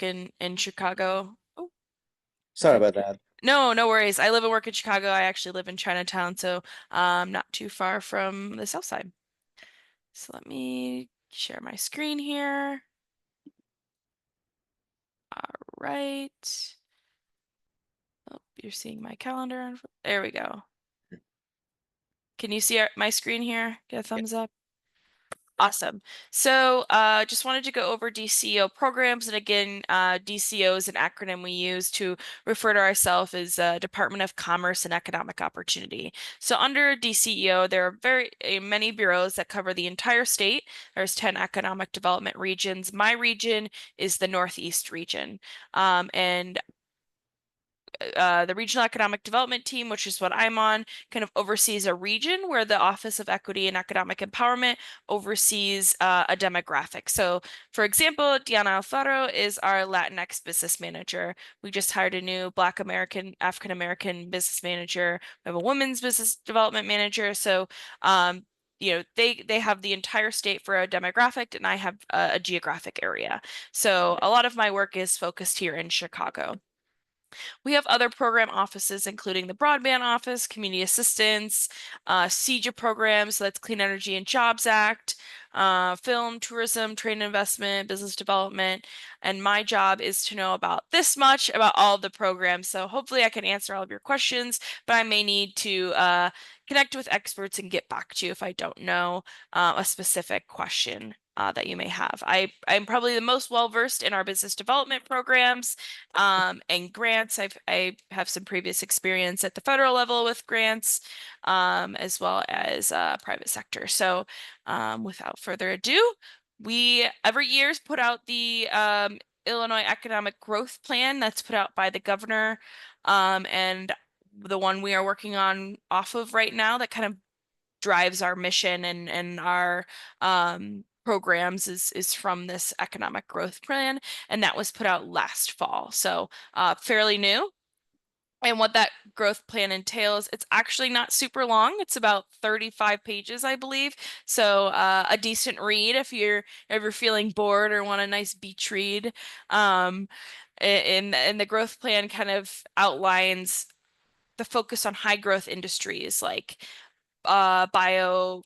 work in Chicago. Oh, Sorry about that. no, no worries. I live and work in Chicago. I actually live in Chinatown, so not too far from the South Side. So let me share my screen here. All right. Oh, you're seeing my calendar. There we go. Can you see my screen here? Get a thumbs up. Awesome. So just wanted to go over DCO programs. And again, DCO is an acronym we use to refer to ourselves as Department of Commerce and Economic Opportunity. So under DCEO, there are very many bureaus that cover the entire state. There's 10 economic development regions. My region is the Northeast region. And the Regional Economic Development Team, which is what I'm on, kind of oversees a region where the Office of Equity and Economic Empowerment oversees a demographic. So, for example, Diana Alfaro is our Latinx business manager. We just hired a new Black American, African American business manager. We have a women's business development manager. So, they have the entire state for a demographic, and I have a geographic area. So, a lot of my work is focused here in Chicago. We have other program offices, including the Broadband Office, Community Assistance, CEJA programs, so that's Clean Energy and Jobs Act, film, tourism, trade and investment, business development. And my job is to know about this much about all of the programs. So hopefully I can answer all of your questions, but I may need to connect with experts and get back to you if I don't know a specific question. That you may have. I'm probably the most well-versed in our business development programs and grants. I have some previous experience at the federal level with grants, as well as private sector. So without further ado, we every year put out the Illinois Economic Growth Plan that's put out by the governor, and the one we are working on off of right now that kind of drives our mission and our programs is from this economic growth plan, and that was put out last fall. So fairly new. And what that growth plan entails, it's actually not super long. It's about 35 pages, I believe. So a decent read if you're feeling bored or want a nice beach read. Um, and the growth plan kind of outlines the focus on high growth industries like biomedical,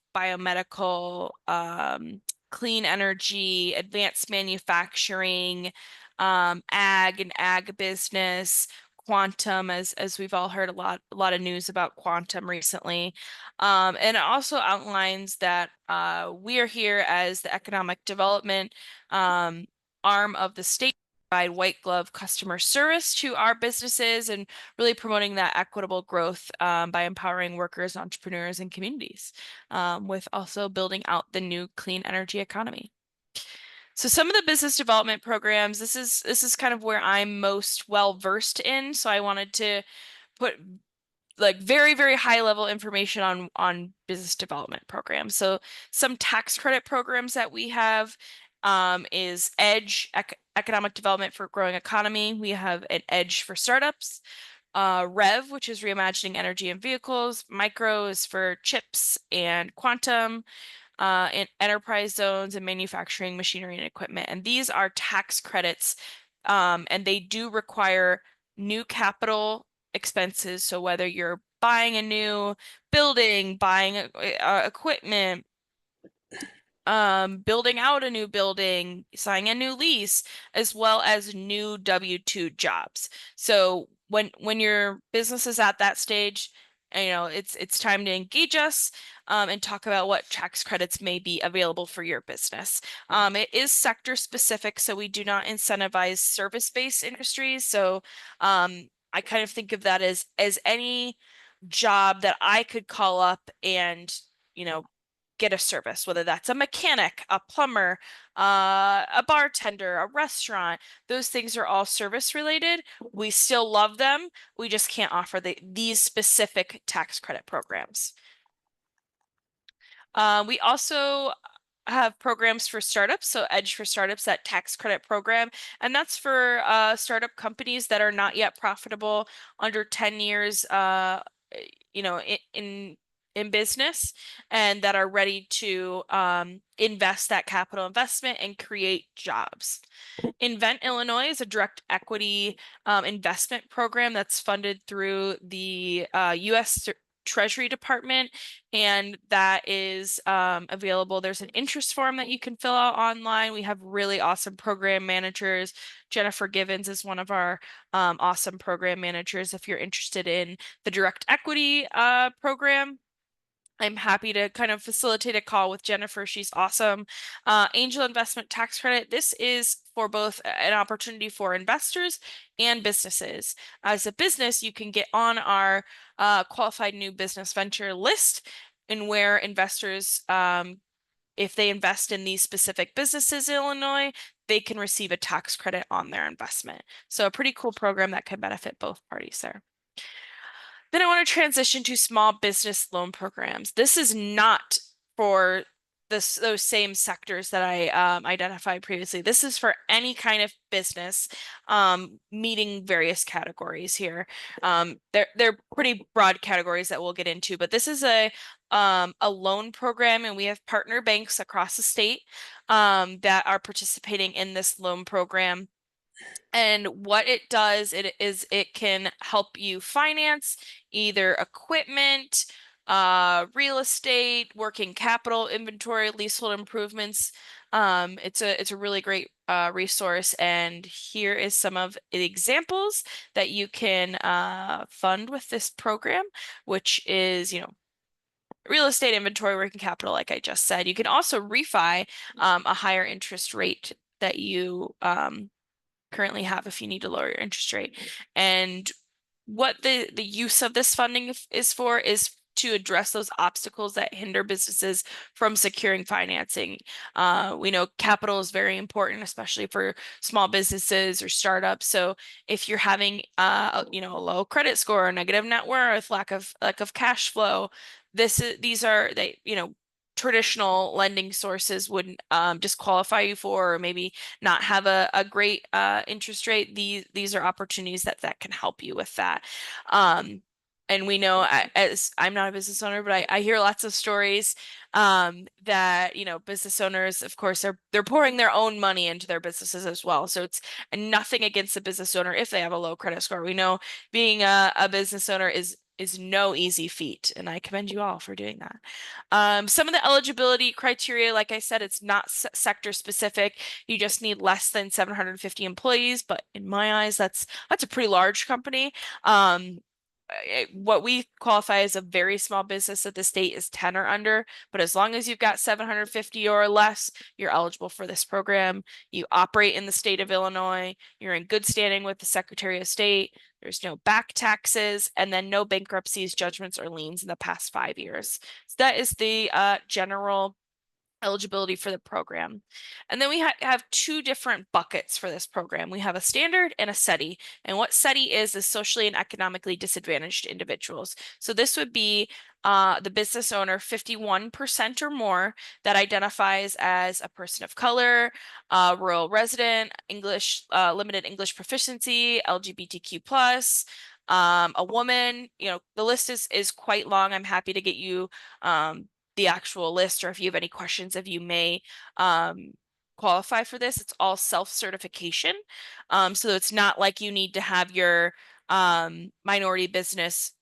clean energy, advanced manufacturing, ag and ag business, quantum, as we've all heard a lot of news about quantum recently. And it also outlines that we are here as the economic development arm of the state, provide white glove customer service to our businesses and really promoting that equitable growth by empowering workers, entrepreneurs, and communities, with also building out the new clean energy economy. So some of the business development programs, this is kind of where I'm most well versed in. So I wanted to put like very, very high level information on business development programs. So some tax credit programs that we have is EDGE, Economic Development for Growing Economy. We have an EDGE for startups. REV, which is Reimagining Energy and Vehicles. Micro is for chips and quantum. In enterprise zones and manufacturing machinery and equipment. And these are tax credits, and they do require new capital expenses. So whether you're buying a new building, buying equipment, building out a new building, signing a new lease, as well as new W-2 jobs. So when your business is at that stage, it's time to engage us and talk about what tax credits may be available for your business. It is sector specific, so we do not incentivize service-based industries. So I kind of think of that as any job that I could call up and get a service, whether that's a mechanic, a plumber, a bartender, a restaurant. Those things are all service related. We still love them. We just can't offer these specific tax credit programs. We also have programs for startups, so EDGE for Startups, that tax credit program, and that's for startup companies that are not yet profitable under 10 years, in in business and that are ready to invest that capital investment and create jobs. Invent Illinois is a direct equity investment program that's funded through the U.S. Treasury Department, and that is available. There's an interest form that you can fill out online. We have really awesome program managers. Jennifer Givens is one of our awesome program managers. If you're interested in the direct equity program, I'm happy to kind of facilitate a call with Jennifer. She's awesome. Angel investment tax credit. This is for both an opportunity for investors and businesses. As a business, you can get on our qualified new business venture list, and where investors, if they invest in these specific businesses in Illinois, they can receive a tax credit on their investment. So a pretty cool program that can benefit both parties there. Then I want to transition to small business loan programs. This is not for those same sectors that I identified previously. This is for any kind of business meeting various categories here. They're pretty broad categories that we'll get into, but this is a loan program, and we have partner banks across the state that are participating in this loan program. And what it does, it can help you finance either equipment, real estate, working capital, inventory, leasehold improvements. It's a really great resource. And here is some of the examples that you can fund with this program, which is, real estate, inventory, working capital, like I just said. You can also refi a higher interest rate that you currently have if you need to lower your interest rate. And what the use of this funding is for is to address those obstacles that hinder businesses from securing financing. We know capital is very important, especially for small businesses or startups. So if you're having a low credit score, negative net worth, lack of cash flow, these are they, traditional lending sources wouldn't disqualify you for, or maybe not have a great interest rate. These are opportunities that can help you with that. And we know, as I'm not a business owner, but I hear lots of stories that business owners, of course, they're pouring their own money into their businesses as well. So it's nothing against the business owner if they have a low credit score. We know being a business owner is no easy feat, and I commend you all for doing that. Some of the eligibility criteria, like I said, it's not sector specific. You just need less than 750 employees, but in my eyes, that's a pretty large company. What we qualify as a very small business at the state is 10 or under, but as long as you've got 750 or less, you're eligible for this program. You operate in the state of Illinois, you're in good standing with the Secretary of State, there's no back taxes, and then no bankruptcies, judgments, or liens in the past 5 years. So that is the general eligibility for the program. And then we have two different buckets for this program. We have a standard and a SETI. And what SETI is socially and economically disadvantaged individuals. So this would be the business owner 51% or more that identifies as a person of color, rural resident, English, limited English proficiency, LGBTQ plus, a woman. The list is quite long. I'm happy to get you the actual list, or if you have any questions, if you may qualify for this. It's all self-certification. So it's not like you need to have your minority business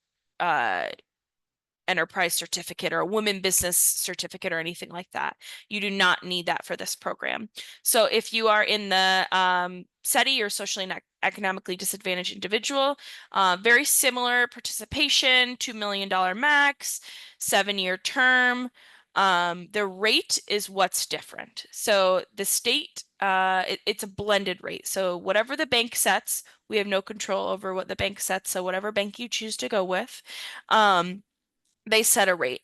enterprise certificate or a women business certificate or anything like that. You do not need that for this program. So if you are in the SETI or socially and economically disadvantaged individual, very similar participation, $2 million max, 7-year term. The rate is what's different. So the state, it's a blended rate. So whatever the bank sets, we have no control over what the bank sets. So whatever bank you choose to go with, they set a rate.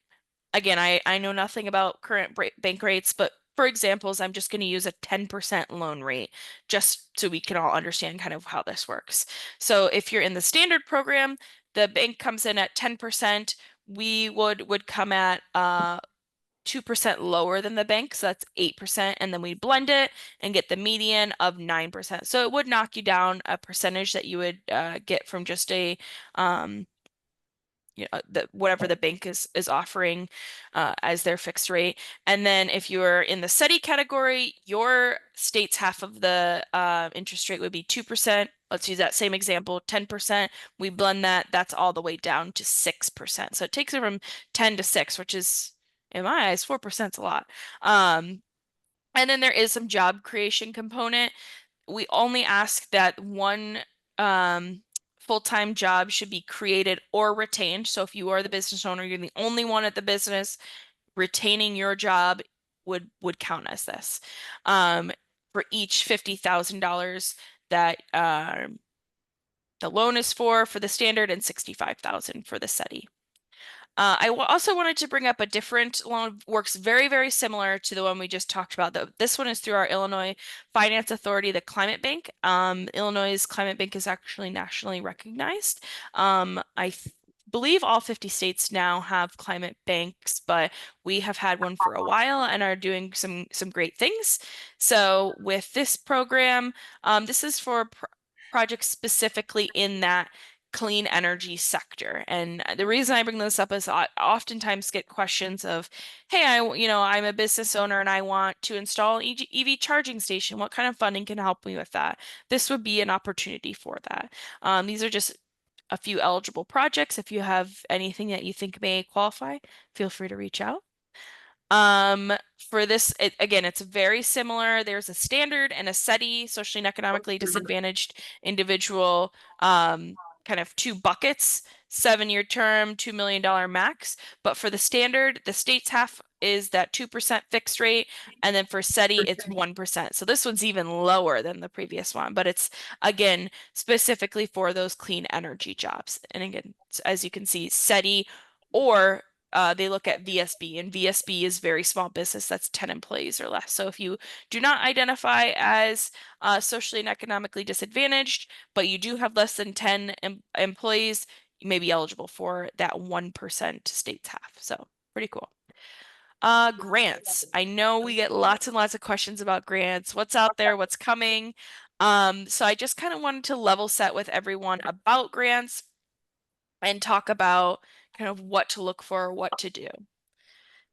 Again, I know nothing about current bank rates, but for examples, I'm just going to use a 10% loan rate just so we can all understand kind of how this works. So if you're in the standard program, the bank comes in at 10%. We would come at 2% lower than the bank, so that's 8%, and then we blend it and get the median of 9%. So it would knock you down a percentage that you would get from just a whatever the bank is offering as their fixed rate. And then if you're in the SETI category, your state's half of the interest rate would be 2%. Let's use that same example, 10%. We blend that, that's all the way down to 6%. So it takes it from 10 to 6, which is, in my eyes, 4% is a lot. And then there is some job creation component. We only ask that one full-time job should be created or retained. So if you are the business owner, you're the only one at the business, retaining your job would count as this. For each $50,000 that the loan is for the standard, and 65,000 for the SETI. Also wanted to bring up a different loan, works very, very similar to the one we just talked about. This one is through our Illinois Finance Authority, the Climate Bank. Illinois' Climate Bank is actually nationally recognized. I believe all 50 states now have climate banks, but we have had one for a while and are doing some great things. So with this program, this is for projects specifically in that clean energy sector. And the reason I bring this up is I oftentimes get questions of, hey, I'm a business owner and I want to install an EV charging station. What kind of funding can help me with that? This would be an opportunity for that. These are just a few eligible projects. If you have anything that you think may qualify, feel free to reach out. For this, again, it's very similar. There's a standard and a SETI, socially and economically disadvantaged individual, kind of two buckets, 7-year term, $2 million max. But for the standard, the state's half is that 2% fixed rate. And then for SETI, it's 1%. So this one's even lower than the previous one, but it's, again, specifically for those clean energy jobs. And again, as you can see, SETI or they look at VSB, and VSB is very small business. That's 10 employees or less. So if you do not identify as socially and economically disadvantaged, but you do have less than 10 employees, you may be eligible for that 1% state's half. So pretty cool. Grants. I know we get lots and lots of questions about grants. What's out there? What's coming? So I just kind of wanted to level set with everyone about grants and talk about kind of what to look for, what to do.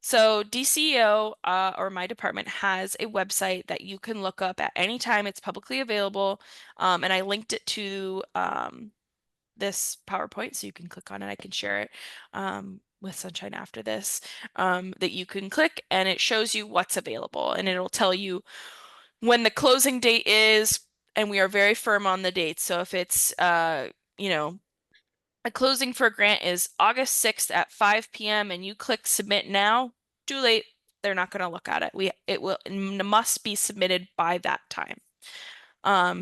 So DCEO, or my department, has a website that you can look up at any time. It's publicly available, and I linked it to this PowerPoint, so you can click on it. I can share it with Sunshine after this, that you can click, and it shows you what's available, and it'll tell you when the closing date is, and we are very firm on the date. So if it's, a closing for a grant is August 6th at 5 p.m. and you click submit now, too late. They're not going to look at it. It must be submitted by that time.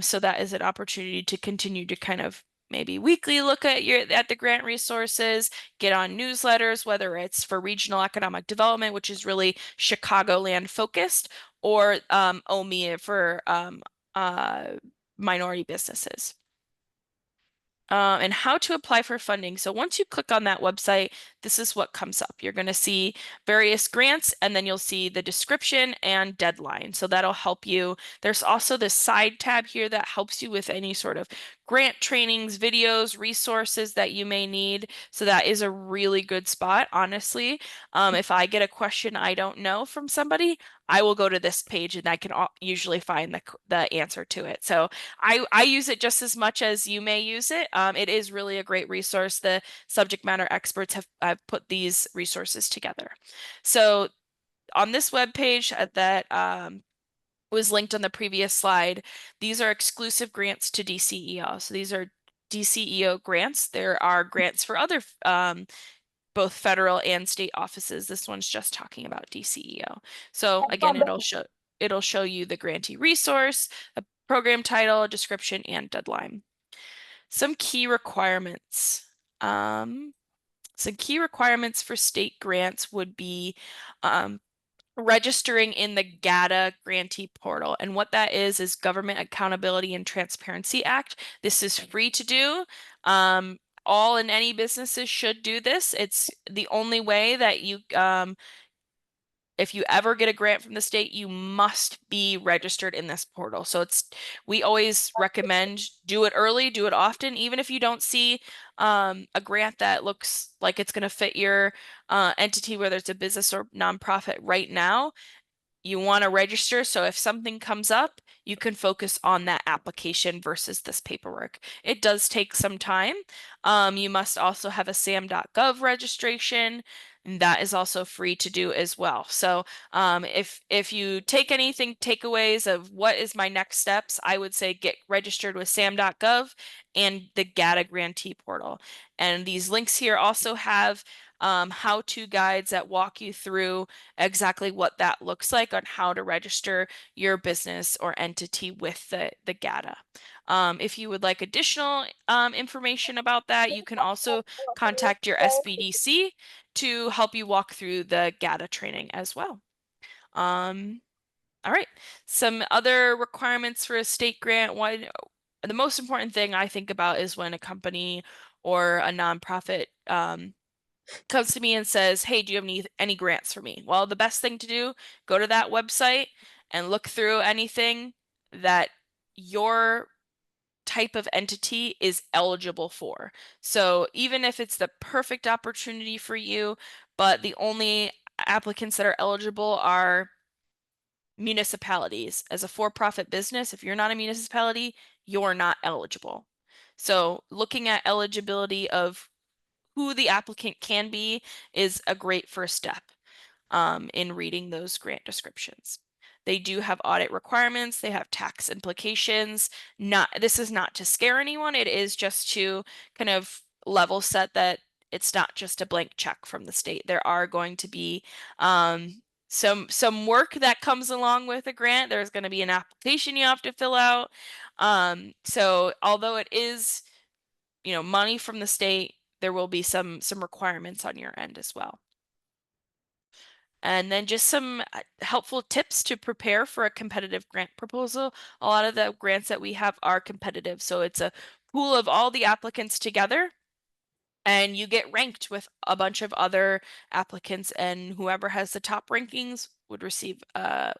So that is an opportunity to continue to kind of maybe weekly look at the grant resources, get on newsletters, whether it's for regional economic development, which is really Chicagoland focused, or OMIA for minority businesses. And how to apply for funding. So once you click on that website, this is what comes up. You're going to see various grants, and then you'll see the description and deadline. So that'll help you. There's also this side tab here that helps you with any sort of grant trainings, videos, resources that you may need. So that is a really good spot, honestly. If I get a question I don't know from somebody, I will go to this page and I can usually find the answer to it. So I use it just as much as you may use it. It is really a great resource. The subject matter experts have put these resources together. So on this web page that was linked on the previous slide, these are exclusive grants to DCEO. So these are DCEO grants. There are grants for other both federal and state offices. This one's just talking about DCEO. So again, it'll show you the grantee resource, a program title, description, and deadline. Some key requirements. Some key requirements for state grants would be registering in the GATA grantee portal. And what that is Government Accountability and Transparency Act. This is free to do. All and any businesses should do this. It's the only way that you if you ever get a grant from the state, you must be registered in this portal. So we always recommend do it early, do it often, even if you don't see a grant that looks like it's going to fit your entity, whether it's a business or nonprofit right now. You want to register, so if something comes up, you can focus on that application versus this paperwork. It does take some time. You must also have a sam.gov registration. And that is also free to do as well. So if you take anything takeaways of what is my next steps, I would say get registered with sam.gov and the GATA grantee portal. And these links here also have how-to guides that walk you through exactly what that looks like on how to register your business or entity with the GATA. If you would like additional information about that, you can also contact your SBDC to help you walk through the GATA training as well. All right, some other requirements for a state grant. The most important thing I think about is when a company or a nonprofit comes to me and says, "Hey, do you have any grants for me?" Well, the best thing to do, go to that website and look through anything that your type of entity is eligible for. So even if it's the perfect opportunity for you, but the only applicants that are eligible are municipalities. As a for-profit business, if you're not a municipality, you're not eligible. So looking at eligibility of who the applicant can be is a great first step in reading those grant descriptions. They do have audit requirements. They have tax implications. This is not to scare anyone. It is just to kind of level set that it's not just a blank check from the state. There are going to be some work that comes along with a grant. There's going to be an application you have to fill out. So although it is, money from the state, there will be some requirements on your end as well. And then just some helpful tips to prepare for a competitive grant proposal. A lot of the grants that we have are competitive. So it's a pool of all the applicants together, and you get ranked with a bunch of other applicants, and whoever has the top rankings would receive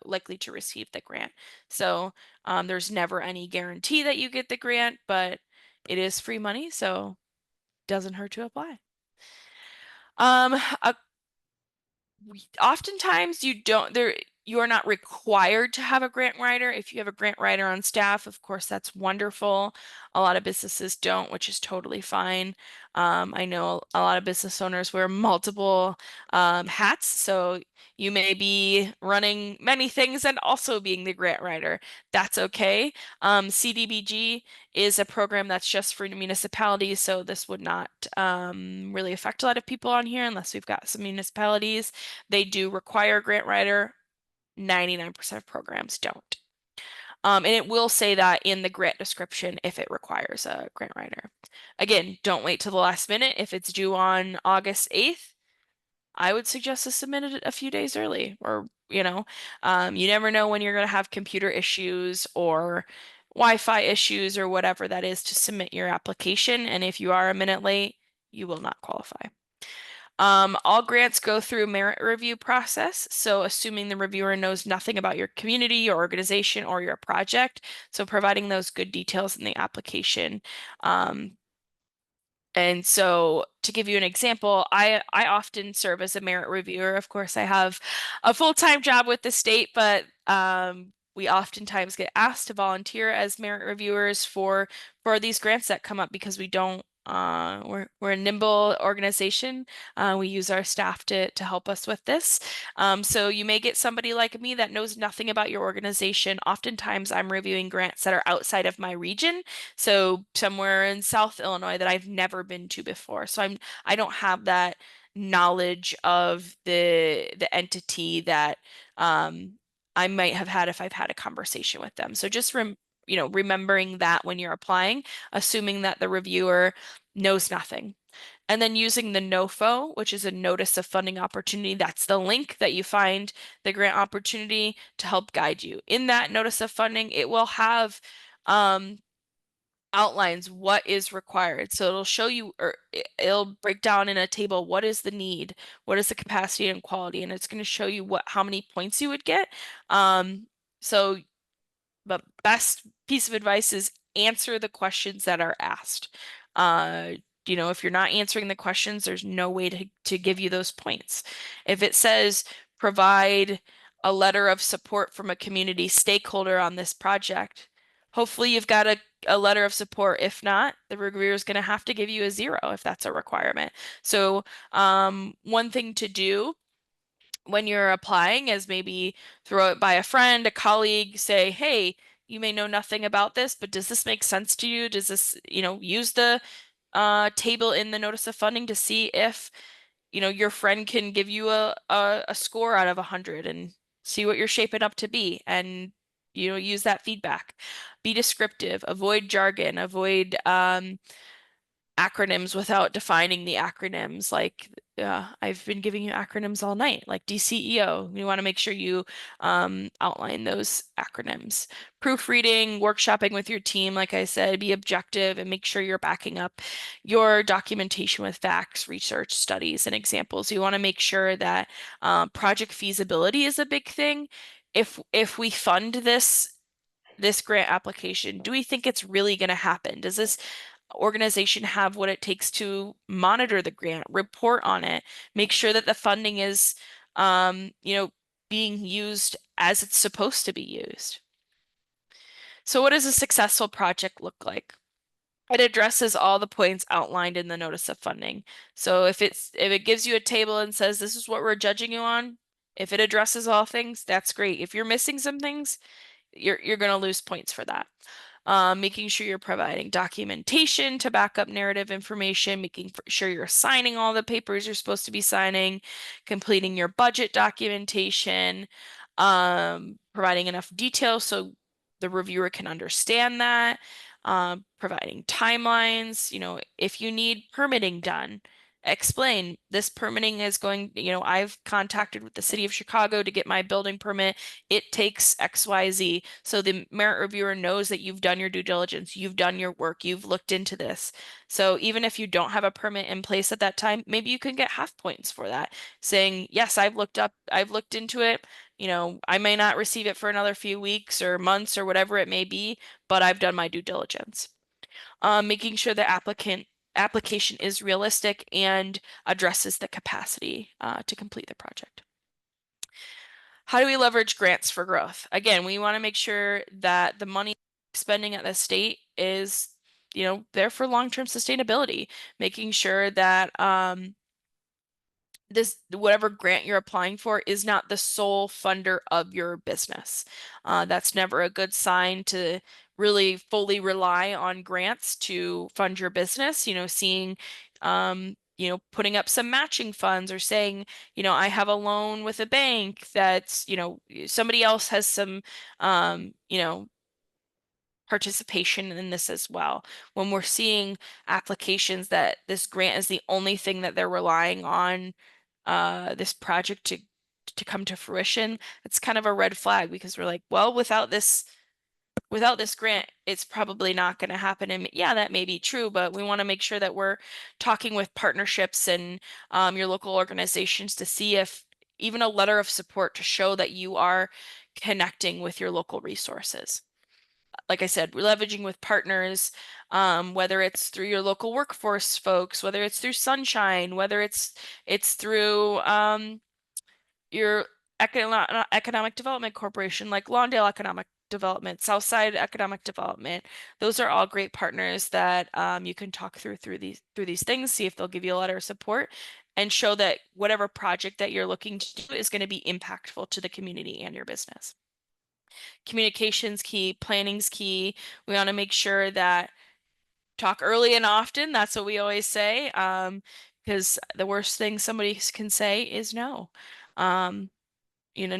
likely to receive the grant. So there's never any guarantee that you get the grant, but it is free money, so it doesn't hurt to apply. A Oftentimes you are not required to have a grant writer. If you have a grant writer on staff, of course, that's wonderful. A lot of businesses don't, which is totally fine. I know a lot of business owners wear multiple hats, so you may be running many things and also being the grant writer. That's okay. CDBG is a program that's just for municipalities, so this would not really affect a lot of people on here unless we've got some municipalities. They do require a grant writer. 99% of programs don't. And it will say that in the grant description if it requires a grant writer. Again, don't wait till the last minute. If it's due on August 8th, I would suggest to submit it a few days early, or, you never know when you're going to have computer issues or Wi-Fi issues or whatever that is to submit your application. And if you are a minute late, you will not qualify. All grants go through merit review process. So assuming the reviewer knows nothing about your community, your organization, or your project. So providing those good details in the application. And so to give you an example, I often serve as a merit reviewer. Of course, I have a full-time job with the state, but we oftentimes get asked to volunteer as merit reviewers for these grants that come up because we don't we're a nimble organization. We use our staff to help us with this. So you may get somebody like me that knows nothing about your organization. Oftentimes I'm reviewing grants that are outside of my region. So somewhere in South Illinois that I've never been to before. So I don't have that knowledge of the entity that I might have had if I've had a conversation with them. So just remembering that when you're applying, assuming that the reviewer knows nothing. And then using the NOFO, which is a notice of funding opportunity. That's the link that you find the grant opportunity to help guide you. In that notice of funding, it will have outlines what is required. So it'll show you, or it'll break down in a table what is the need, what is the capacity and quality, and it's going to show you how many points you would get. So the best piece of advice is answer the questions that are asked. Uh, if you're not answering the questions, there's no way to give you those points. If it says provide a letter of support from a community stakeholder on this project, hopefully you've got a letter of support. If not, the reviewer is going to have to give you a 0 if that's a requirement. So, one thing to do when you're applying is maybe throw it by a friend, a colleague, say, hey, you may know nothing about this, but does this make sense to you? Does this, use the table in the notice of funding to see if, your friend can give you a score out of 100 and see what you're shaping up to be, and, use that feedback. Be descriptive, avoid jargon, avoid acronyms without defining the acronyms. Like, I've been giving you acronyms all night, like DCEO. You want to make sure you outline those acronyms. Proofreading, workshopping with your team, like I said, be objective and make sure you're backing up your documentation with facts, research, studies, and examples. You want to make sure that project feasibility is a big thing. If we fund this grant application, do we think it's really going to happen? Does this organization have what it takes to monitor the grant, report on it, make sure that the funding is, being used as it's supposed to be used? So what does a successful project look like? It addresses all the points outlined in the notice of funding. So if it gives you a table and says this is what we're judging you on, if it addresses all things, that's great. If you're missing some things, you're going to lose points for that. Making sure you're providing documentation to back up narrative information, making sure you're signing all the papers you're supposed to be signing, completing your budget documentation, providing enough detail so the reviewer can understand that, providing timelines, if you need permitting done, explain this permitting is going, I've contacted with the city of Chicago to get my building permit. It takes XYZ. So the merit reviewer knows that you've done your due diligence, you've done your work, you've looked into this. So even if you don't have a permit in place at that time, maybe you can get half points for that, saying, yes, I've looked into it. I may not receive it for another few weeks or months or whatever it may be, but I've done my due diligence. Making sure the application is realistic and addresses the capacity to complete the project. How do we leverage grants for growth? Again, we want to make sure that the money spending at the state is, there for long-term sustainability, making sure that this whatever grant you're applying for is not the sole funder of your business. That's never a good sign to really fully rely on grants to fund your business. Seeing, putting up some matching funds or saying, I have a loan with a bank that's, somebody else has some, participation in this as well. When we're seeing applications that this grant is the only thing that they're relying on this project to come to fruition, it's kind of a red flag because we're like, well, without this grant, it's probably not going to happen. And yeah, that may be true, but we want to make sure that we're talking with partnerships and your local organizations to see if even a letter of support to show that you are connecting with your local resources. Like I said, we're leveraging with partners, whether it's through your local workforce folks, whether it's through Sunshine, whether it's through your economic development corporation like Lawndale Economic Development, Southside Economic Development. Those are all great partners that you can talk through these things, see if they'll give you a letter of support, and show that whatever project that you're looking to do is going to be impactful to the community and your business. Communication's key, planning's key. We want to make sure that talk early and often. That's what we always say. Because the worst thing somebody can say is no.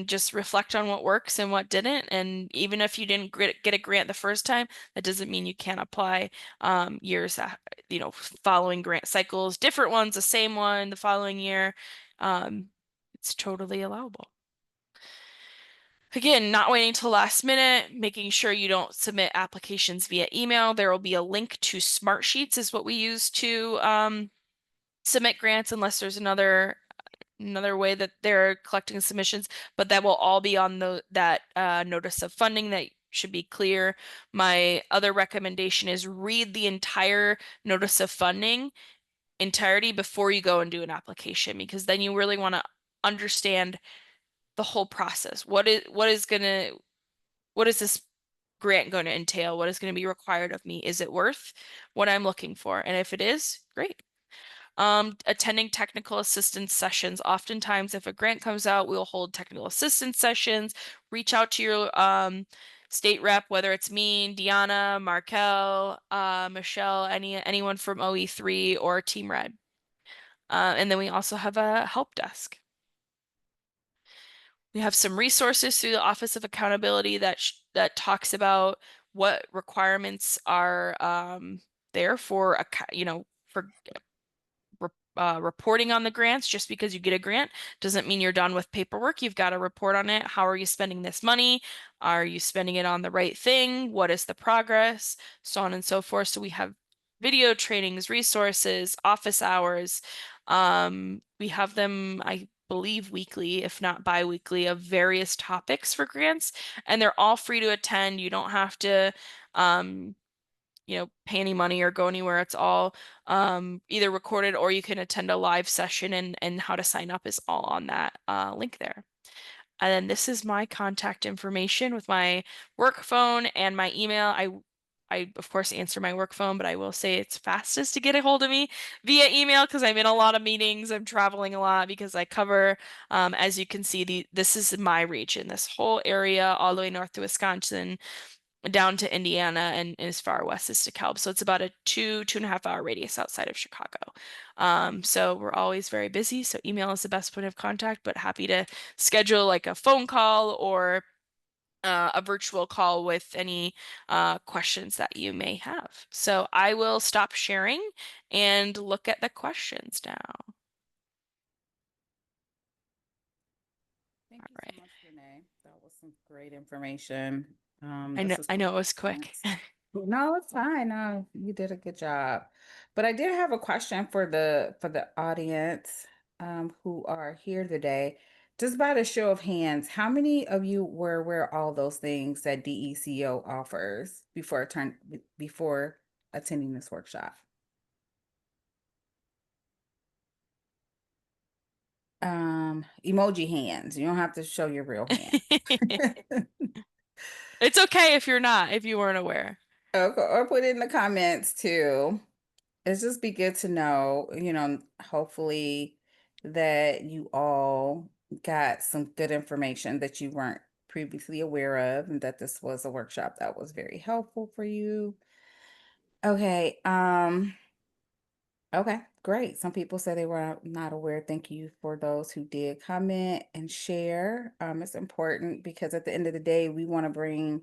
Just reflect on what works and what didn't. And even if you didn't get a grant the first time, that doesn't mean you can't apply years, following grant cycles, different ones, the same one the following year. It's totally allowable. Again, not waiting till last minute, making sure you don't submit applications via email. There will be a link to Smartsheets is what we use to submit grants unless there's another way that they're collecting submissions, but that will all be on that notice of funding that should be clear. My other recommendation is read the entire notice of funding entirety before you go and do an application because then you really want to understand the whole process. What is this grant going to entail? What is going to be required of me? Is it worth what I'm looking for? And if it is, great. Attending technical assistance sessions. Oftentimes, if a grant comes out, we'll hold technical assistance sessions. Reach out to your state rep, whether it's me, Deanna, Markel, Michelle, anyone from OE3 or Team Red. And then we also have a help desk. We have some resources through the Office of Accountability that talks about what requirements are there for for reporting on the grants. Just because you get a grant doesn't mean you're done with paperwork. You've got to report on it. How are you spending this money? Are you spending it on the right thing? What is the progress? So on and so forth. So we have video trainings, resources, office hours. We have them, I believe, weekly, if not bi-weekly, of various topics for grants, and they're all free to attend. You don't have to pay any money or go anywhere. It's all either recorded or you can attend a live session and how to sign up is all on that link there. And then this is my contact information with my work phone and my email. I of course answer my work phone, but I will say it's fastest to get a hold of me via email because I'm in a lot of meetings. I'm traveling a lot because I cover, as you can see, this is my region, this whole area all the way north to Wisconsin, down to Indiana and as far west as DeKalb. So it's about a 2.5 hour radius outside of Chicago. So we're always very busy. So email is the best point of contact, but happy to schedule like a phone call or a virtual call with any questions that you may have. So I will stop sharing and look at the questions now. Thank All you so right. much, Renee. That was some great information. I know, This is I know it was quick. no, it's fine. No, you did a good job. But I did have a question for the audience who are here today. Just by the show of hands, how many of you were aware of all those things that DECO offers before attending this workshop? Emoji hands. You don't have to show your real hand. It's okay if you're not, if you weren't aware. Or put it in the comments too. It's just be good to know, hopefully that you all got some good information that you weren't previously aware of, and that this was a workshop that was very helpful for you. Okay, okay, great. Some people say they were not aware. Thank you for those who did comment and share. It's important because at the end of the day, we want to bring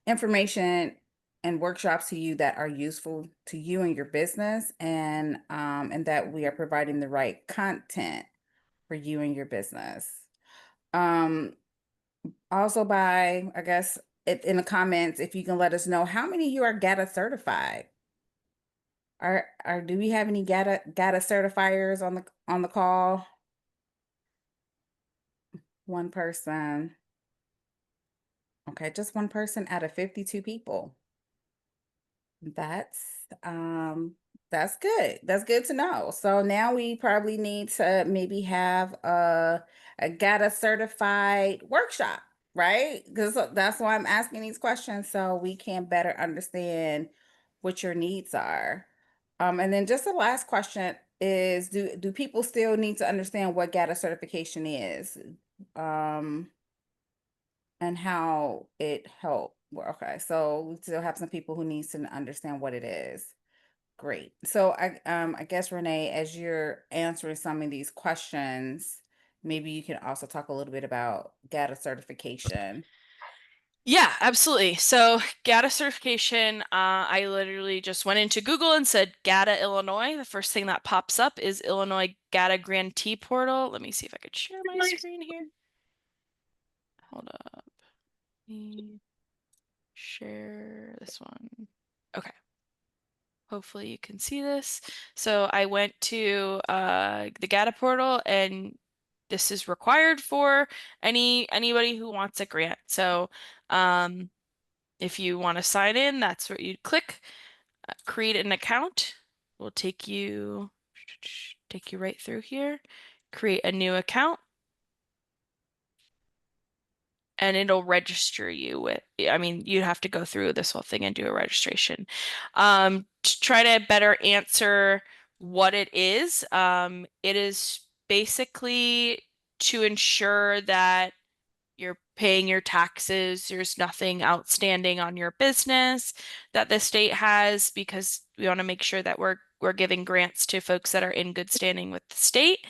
information and workshops to you that are useful to you and your business, and that we are providing the right content for you and your business. Um, Also by, I guess, in the comments, if you can let us know how many of you are GATA certified. Do we have any GATA certifiers on the call? One person. Okay, just one person out of 52 people. That's good. That's good to know. So now we probably need to maybe have a GATA certified workshop, right? Because that's why I'm asking these questions so we can better understand what your needs are. And then just the last question is, do people still need to understand what GATA certification is? Um, and how it helped. Well, okay, so we still have some people who needs to understand what it is. Great. So I guess Renee, as you're answering some of these questions, maybe you can also talk a little bit about GATA certification. Yeah, absolutely. So GATA certification, I literally just went into Google and said GATA Illinois. The first thing that pops up is Illinois GATA Grantee Portal. Let me see if I could share my screen here. Hold up. me share this one. Okay. Hopefully you can see this. So I went to the GATA portal, and this is required for anybody who wants a grant. So if you want to sign in, that's where you click. Create an account. Will take you right through here. Create a new account. And it'll register you with, I mean, you'd have to go through this whole thing and do a registration. To try to better answer what it is basically to ensure that you're paying your taxes, there's nothing outstanding on your business that the state has, because we want to make sure that we're giving grants to folks that are in good standing with the state.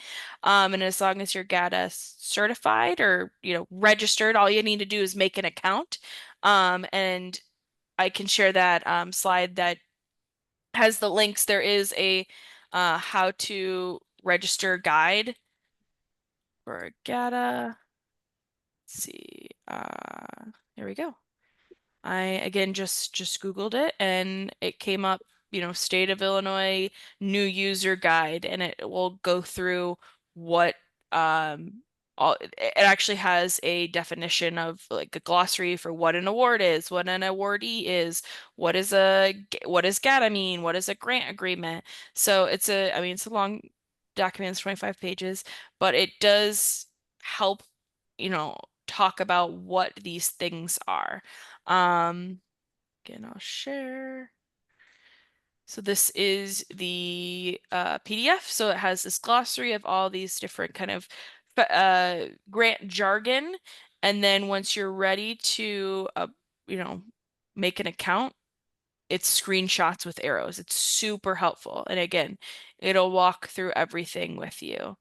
And as long as you're GATA certified or registered, all you need to do is make an account. And I can share that slide that has the links. There is a how to register guide for GATA. Let's see. There we go. I again just Googled it, and it came up, State of Illinois new user guide, and it will go through what it actually has a definition of, like, a glossary for what an award is, what an awardee is, what does GATA mean, what is a grant agreement. So I mean, it's a long document, it's 25 pages, but it does help, talk about what these things are. Again, I'll share. So this is the PDF. So it has this glossary of all these different kind of grant jargon. And then once you're ready to, make an account, it's screenshots with arrows. It's super helpful. And again, it'll walk through everything with you.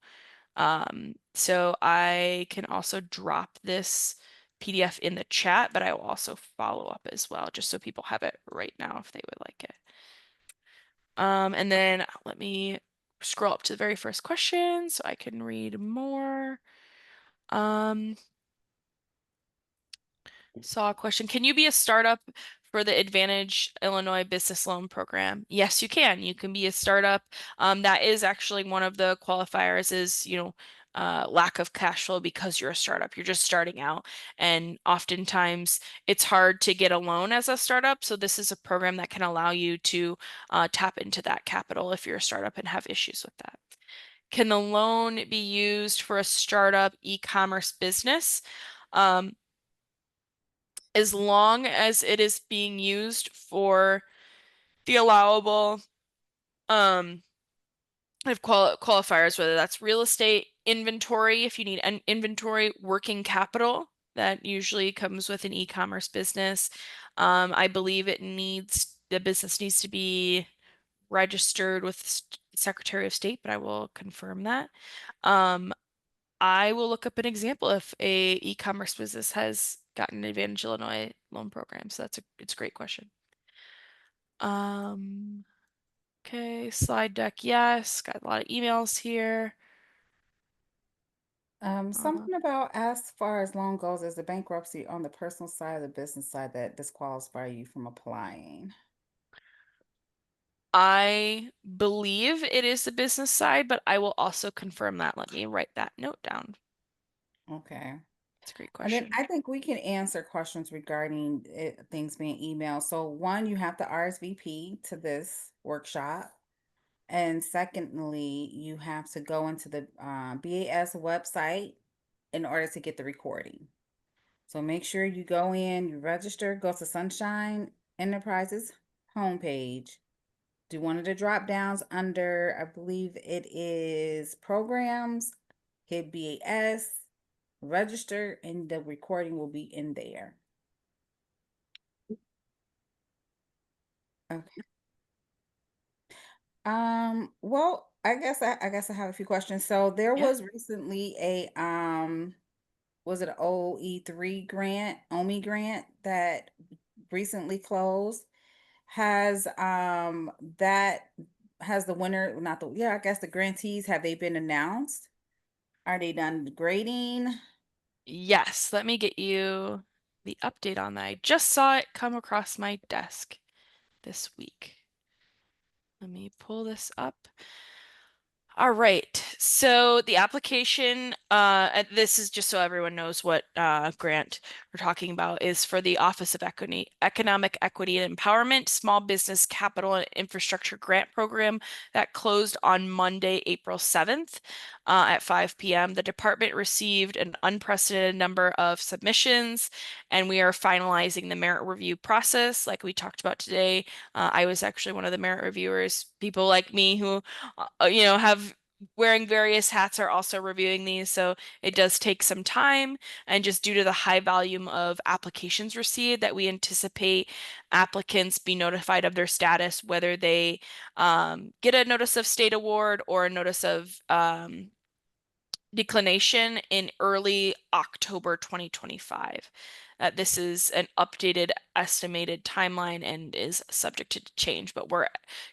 So I can also drop this PDF in the chat, but I will also follow up as well, just so people have it right now if they would like it. And then let me scroll up to the very first question so I can read more. Saw a question. Can you be a startup for the Advantage Illinois Business Loan Program? Yes, you can. You can be a startup. That is actually one of the qualifiers is, lack of cash flow because you're a startup. You're just starting out. And oftentimes it's hard to get a loan as a startup. So this is a program that can allow you to tap into that capital if you're a startup and have issues with that. Can the loan be used for a startup e-commerce business? As long as it is being used for the allowable qualifiers, whether that's real estate, inventory, if you need an inventory, working capital, that usually comes with an e-commerce business. I believe the business needs to be registered with Secretary of State, but I will confirm that. I will look up an example if a e-commerce business has gotten an Advantage Illinois loan program. So it's a great question. Okay, slide deck, yes. Got a lot of emails here. Something about as far as loan goes, is the bankruptcy on the personal side or the business side that disqualify you from applying? I believe it is the business side, but I will also confirm that. Let me write that note down. Okay. It's a great And then question. I think we can answer questions regarding things being emailed. So one, you have to RSVP to this workshop. And secondly, you have to go into the BAS website in order to get the recording. So make sure you go in, you register, go to Sunshine Enterprises homepage. Do one of the drop downs under, I believe it is programs, hit BAS, register, and the recording will be in there. Okay. Well, I guess I have a few questions. So there Yeah. was recently a was it an OE3 grant, OMI grant that recently closed? Has that has the winner, not the, yeah, I guess the grantees, have they been announced? Are they done grading? Yes, let me get you the update on that. I just saw it come across my desk this week. Let me pull this up. All right, so the application, this is just so everyone knows what grant we're talking about, is for the Office of Economic Equity and Empowerment Small Business Capital and Infrastructure Grant Program that closed on Monday, April 7th at 5 p.m. The department received an unprecedented number of submissions, and we are finalizing the merit review process like we talked about today. I was actually one of the merit reviewers. People like me who have wearing various hats are also reviewing these. So it does take some time. And just due to the high volume of applications received, that we anticipate applicants be notified of their status, whether they get a notice of state award or a notice of declination in early October 2025. This is an updated estimated timeline and is subject to change, but we're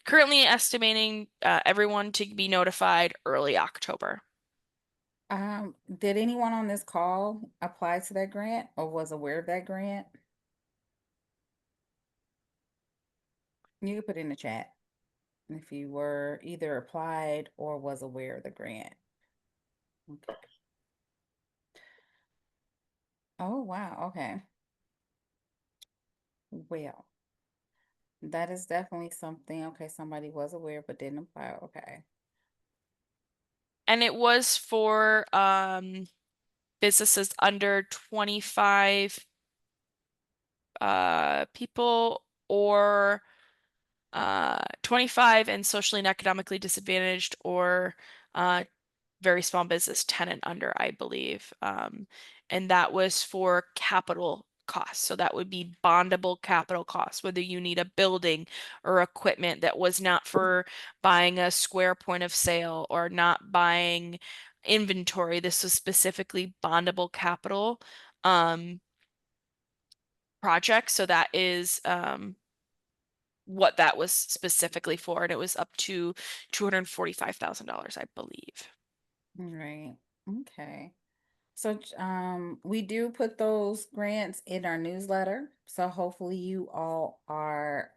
currently estimating everyone to be notified early October. Did anyone on this call apply to that grant or was aware of that grant? You can put in the chat if you were either applied or was aware of the grant. Okay. Oh, wow. Okay. Well, that is definitely something. Okay, somebody was aware but didn't apply. Okay. And it was for businesses under 25 people or 25 and socially and economically disadvantaged or very small business tenant under, I believe. And that was for capital costs. So that would be bondable capital costs, whether you need a building or equipment. That was not for buying a square point of sale or not buying inventory. This was specifically bondable capital projects. So that is what that was specifically for, and it was up to $245,000, I believe. Right. Okay. So, we do put those grants in our newsletter. So hopefully you all are,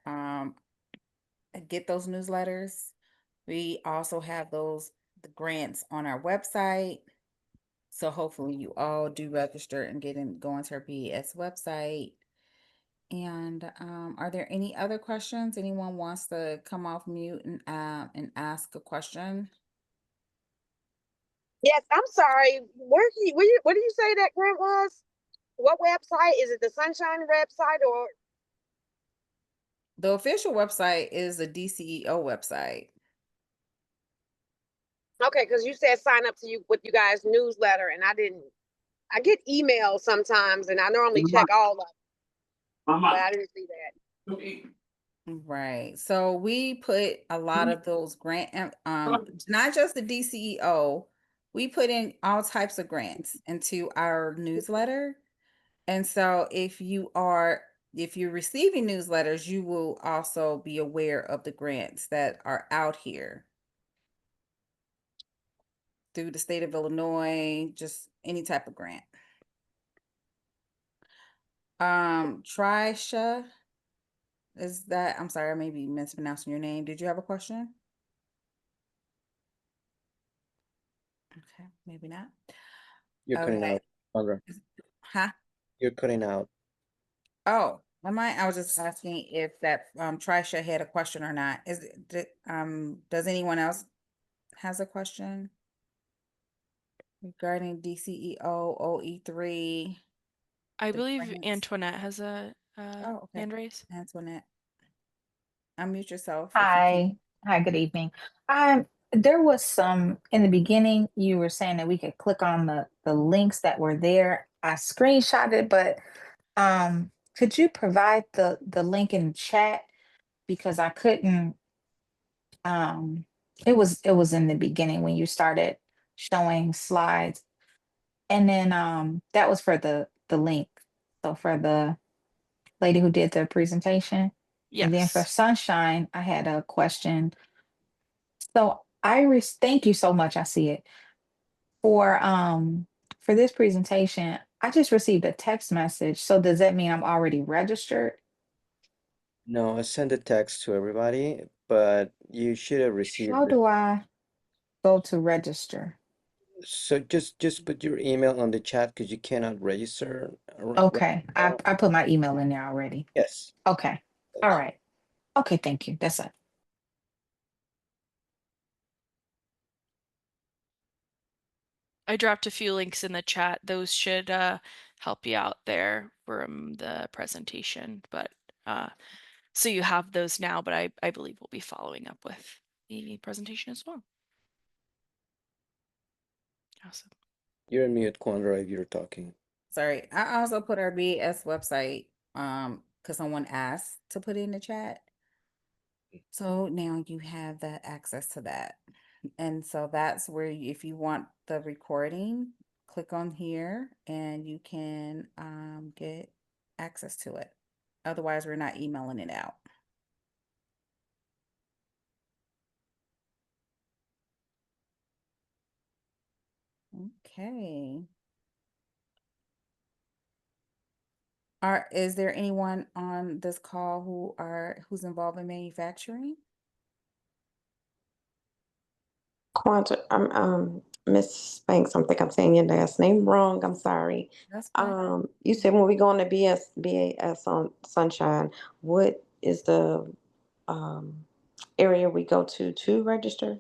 get those newsletters. We also have the grants on our website. So hopefully you all do register and go into our PES website. And are there any other questions? Anyone wants to come off mute and ask a question? Yes, I'm sorry. Where did you say that grant was? What website? Is it the Sunshine website or The official website is the DCEO website. okay, because you said sign up to you with you guys newsletter and I didn't. I get emails sometimes and I normally check all of them, but I didn't see that. Right. So we put a lot of those not just the DCEO, we put in all types of grants into our newsletter. And so if you're receiving newsletters, you will also be aware of the grants that are out here through the state of Illinois, just any type of grant. Trisha, I'm sorry, I may be mispronouncing your name. Did you have a question? Okay, maybe not. You're cutting Okay. out, Sandra. Huh? You're cutting out. Oh, am I? I was just asking if that Trisha had a question or not. Does anyone else has a question regarding DCEO OE3? I The believe grants? Antoinette has a Oh, okay. hand raise. Antoinette, unmute yourself if you can. Hi. Hi, good evening. There was some in the beginning, you were saying that we could click on the links that were there. I screenshot it, but could you provide the link in the chat? Because I couldn't it was in the beginning when you started showing slides. And then that was for the link. So for the lady who did the presentation. And then for Yes. Sunshine, I had a question. So Iris, thank you so much. I see it. For this presentation, I just received a text message. So does that mean I'm already registered? No, I sent a text to everybody, but you should have How received it. do I go to register? So just put your email on the chat because you cannot register right Okay, now. I put my email in there already. Yes. Okay, all right. Okay, thank you. That's it. I dropped a few links in the chat. Those should help you out there from the presentation. But so you have those now, but I believe we'll be following up with the presentation as well. Awesome. You're on mute, Quandra, if you're talking. Sorry. I also put our BS website because someone asked to put it in the chat. So now you have that access to that. And so that's where if you want the recording, click on here and you can get access to it. Otherwise, we're not emailing it out. Okay. Is there anyone on this call who's involved in manufacturing? Quanta, Miss Banks, I think I'm saying your last name wrong. I'm sorry. That's fine. You said when we go on the BAS on Sunshine, what is the um area we go to register?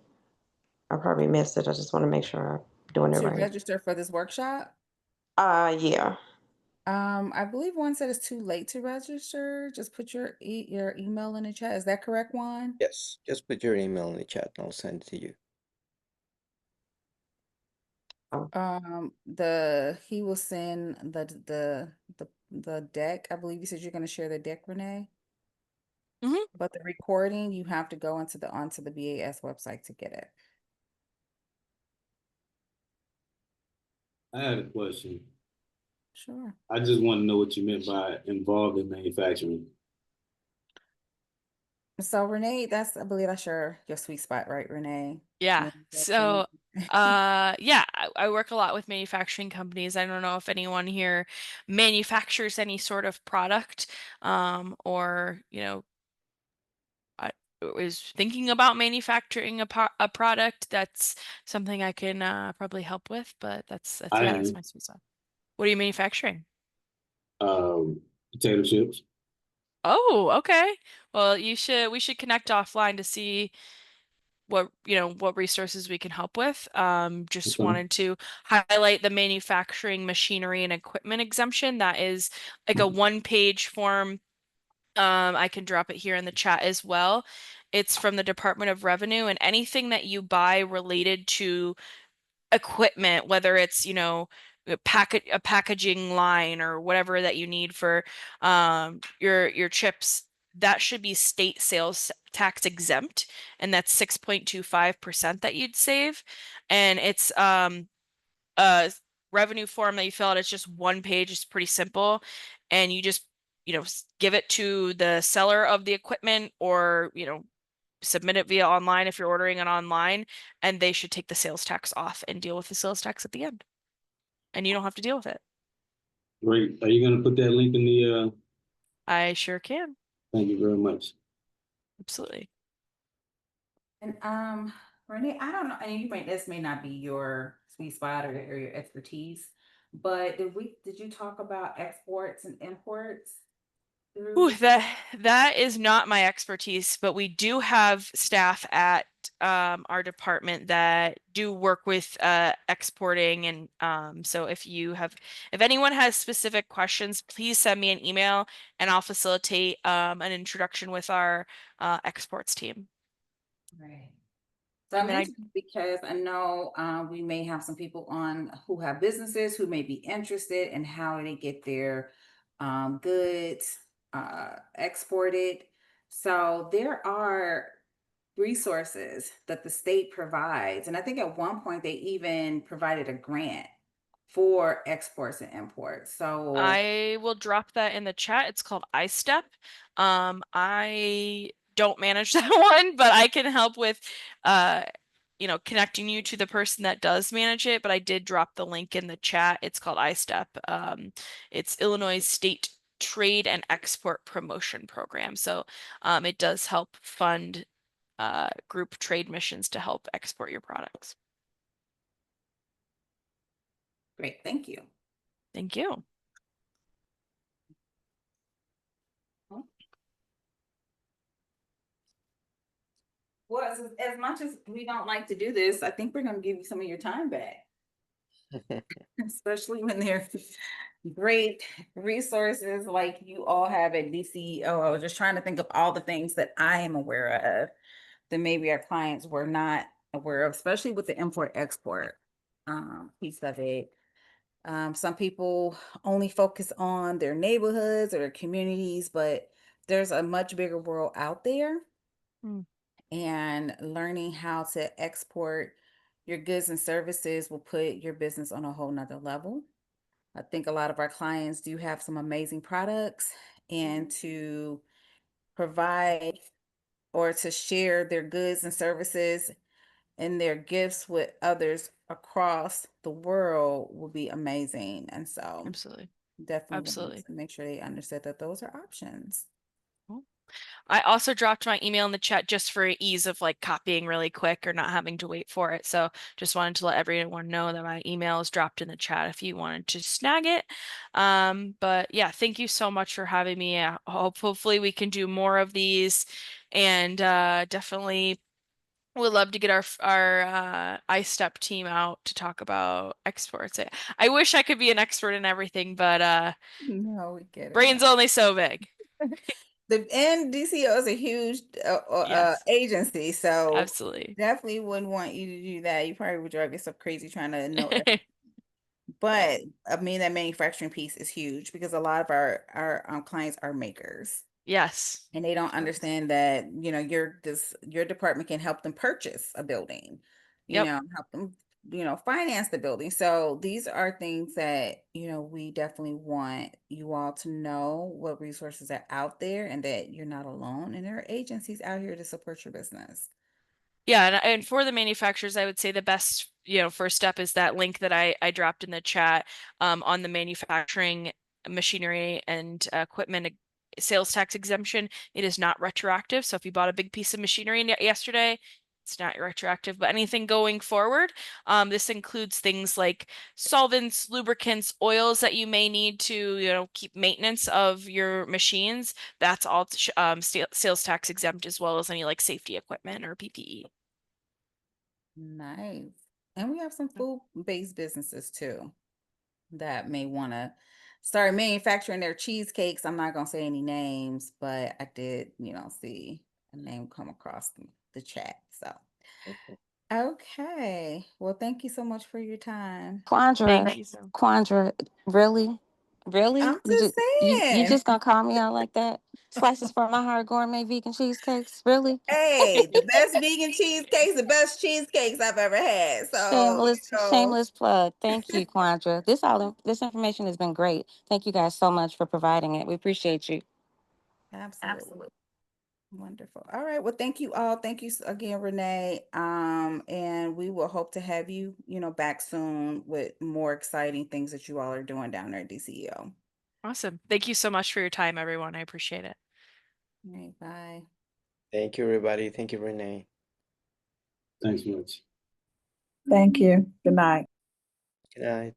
I probably missed it. I just want to make sure I'm doing it To right. register for this workshop? Yeah. I believe one said it's too late to register. Just put your email in the chat. Is that correct, Juan? Yes, just put your email in the chat and I'll send it to you. He will send the deck. I believe you said you're going to share the deck, Renee. Mhm. But the recording, you have to go onto the BAS website to get it. I had a question. Sure. I just want to know what you meant by involved in manufacturing. So Renee, I believe that's your sweet spot, right, Renee? Yeah. So Manufacturing. yeah, I work a lot with manufacturing companies. I don't know if anyone here manufactures any sort of product or I is thinking about manufacturing a product. That's something I can probably help with, but that's I yeah, that's am my sweet spot. What are you manufacturing? potato chips. Oh, okay. Well, we should connect offline to see what resources we can help with. Just Okay. wanted to highlight the manufacturing machinery and equipment exemption. That is like a one-page form. I can drop it here in the chat as well. It's from the Department of Revenue, and anything that you buy related to equipment, whether it's, a packaging line or whatever that you need for your chips, that should be state sales tax exempt, and that's 6.25% that you'd save. And it's a revenue form that you fill out. It's just one page, it's pretty simple, and you just give it to the seller of the equipment, or submit it via online if you're ordering it online, and they should take the sales tax off and deal with the sales tax at the end. And you don't have to deal with it. Great. Are you going to put that link in the? I sure can. Thank you very much. Absolutely. And Renee, I don't know, and this may not be your sweet spot or your expertise, but did you talk about exports and imports? Ooh, that is not my expertise, but we do have staff at our department that do work with exporting, and so if anyone has specific questions, please send me an email and I'll facilitate an introduction with our exports team. Right. So I And then mentioned because I know we may have some people on who have businesses who may be interested in how they get their goods exported. So there are resources that the state provides. And I think at one point they even provided a grant for exports and imports. So I will drop that in the chat. It's called iStep. I don't manage that one, but I can help with connecting you to the person that does manage it, but I did drop the link in the chat. It's called iStep. It's Illinois State Trade and Export Promotion Program. So it does help fund group trade missions to help export your products. Great, thank you. Thank you. Well, as much as we don't like to do this, I think we're gonna give you some of your time back. Especially when there's great resources like you all have at DCEO. I was just trying to think of all the things that I am aware of that maybe our clients were not aware of, especially with the import-export piece of it. Some people only focus on their neighborhoods or their communities, but there's a much bigger world out there. Mm. And learning how to export your goods and services will put your business on a whole nother level. I think a lot of our clients do have some amazing products, and to provide or to share their goods and services and their gifts with others across the world will be amazing. And so Absolutely. definitely want Absolutely. to make sure they understood that those are options. I also dropped my email in the chat just for ease of like copying really quick or not having to wait for it. So just wanted to let everyone know that my email is dropped in the chat if you wanted to snag it. But yeah, thank you so much for having me. Hopefully we can do more of these, and definitely would love to get our iStep team out to talk about exports. I wish I could be an expert in everything, but No, we get it. brain's only so big. The NDCO is a huge Yes. agency, so Absolutely. definitely wouldn't want you to do that. You probably would drive yourself crazy trying to know everything. But I mean, that manufacturing piece is huge because a lot of our clients are makers, Yes. and they don't understand that, your department can help them purchase a building, Yep. help them, finance the building. So these are things that, we definitely want you all to know what resources are out there and that you're not alone, and there are agencies out here to support your business. Yeah, and for the manufacturers, I would say the best, first step is that link that I dropped in the chat on the manufacturing machinery and equipment sales tax exemption. It is not retroactive. So if you bought a big piece of machinery yesterday, it's not retroactive, but anything going forward, this includes things like solvents, lubricants, oils that you may need to, keep maintenance of your machines. That's all sales tax exempt, as well as any like safety equipment or PPE. Nice. And we have some food-based businesses too that may want to start manufacturing their cheesecakes. I'm not going to say any names, but I did, see a name come across the chat. So, okay. Well, thank you so much for your time. Quandra, Thank you so. Quandra, really? Really? I'm just You saying. just gonna call me out like that? Slices for my heart gourmet vegan cheesecakes? Really? Hey, the best vegan cheesecakes, the best cheesecakes I've ever had. So, Shameless plug. Thank you, Quandra. This information has been great. Thank you guys so much for providing it. We appreciate you. Absolutely. Wonderful. All right. Well, thank you all. Thank you again, Renee. And we will hope to have you, back soon with more exciting things that you all are doing down there at DCEO. Awesome. Thank you so much for your time, everyone. I appreciate it. All right. Bye. Thank you, everybody. Thank you, Renee. Thanks much. Thank you. Good night. Good night.